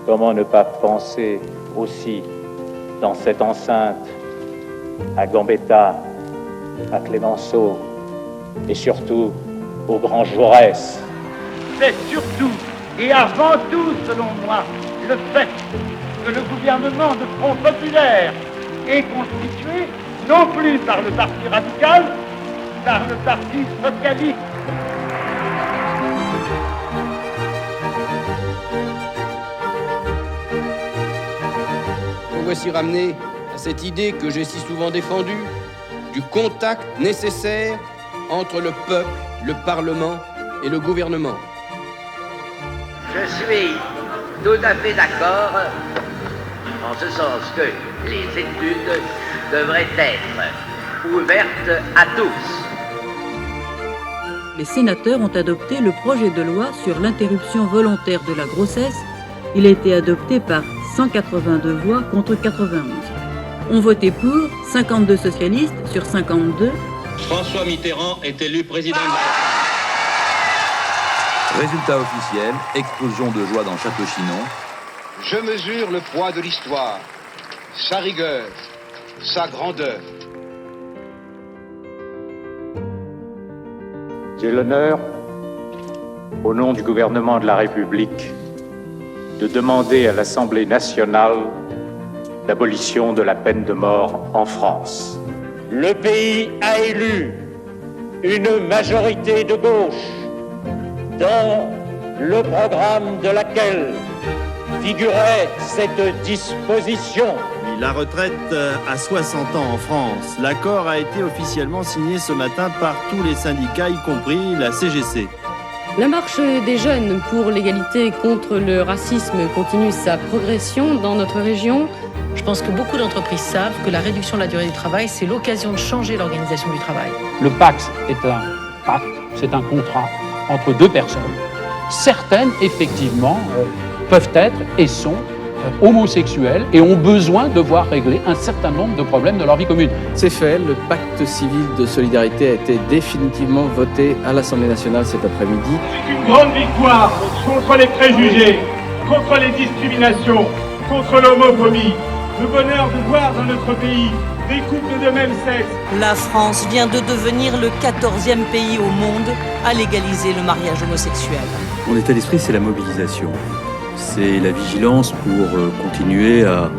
Comment ne pas penser aussi, dans cette enceinte, à Gambetta, à Clémenceau et surtout au grand Jaurès. C'est surtout et avant tout, selon moi, le fait que le gouvernement de Front Populaire est constitué non plus par le Parti radical, par le Parti socialiste. Me voici ramené à cette idée que j'ai si souvent défendue, du contact nécessaire entre le peuple, le Parlement et le gouvernement. Je suis tout à fait d'accord en ce sens que les études devraient être ouvertes à tous. Les sénateurs ont adopté le projet de loi sur l'interruption volontaire de la grossesse. Il a été adopté par 182 voix contre 91. Ont voté pour 52 socialistes sur 52. François Mitterrand est élu président de la Résultat officiel, explosion de joie dans Château-Chinon. Je mesure le poids de l'histoire, sa rigueur, sa grandeur. J'ai l'honneur, au nom du gouvernement de la République, de demander à l'Assemblée nationale l'abolition de la peine de mort en France. Le pays a élu une majorité de gauche dans le programme de laquelle figurait cette disposition. La retraite à 60 ans en France. L'accord a été officiellement signé ce matin par tous les syndicats, y compris la CGC. La marche des jeunes pour l'égalité contre le racisme continue sa progression dans notre région. Je pense que beaucoup d'entreprises savent que la réduction de la durée du travail, c'est l'occasion de changer l'organisation du travail. Le Pacs est un pacte, c'est un contrat entre deux personnes. Certaines, effectivement, peuvent être et sont homosexuels et ont besoin de voir régler un certain nombre de problèmes de leur vie commune. C'est fait, le pacte civil de solidarité a été définitivement voté à l'Assemblée nationale cet après-midi. C'est une grande victoire contre les préjugés, contre les discriminations, contre l'homophobie. Le bonheur de voir dans notre pays des couples de même sexe. La France vient de devenir le 14e pays au monde à légaliser le mariage homosexuel. Mon état d'esprit, c'est la mobilisation. C'est la vigilance pour continuer à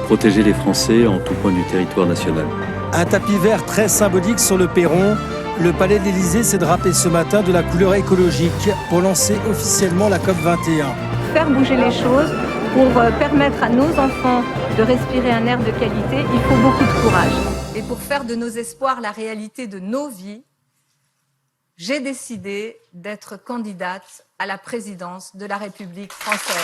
protéger les Français en tout point du territoire national. Un tapis vert très symbolique sur le perron. Le palais de l'Élysée s'est drapé ce matin de la couleur écologique pour lancer officiellement la COP21. Faire bouger les choses, pour permettre à nos enfants de respirer un air de qualité, il faut beaucoup de courage. Et pour faire de nos espoirs la réalité de nos vies, j'ai décidé d'être candidate à la présidence de la République française.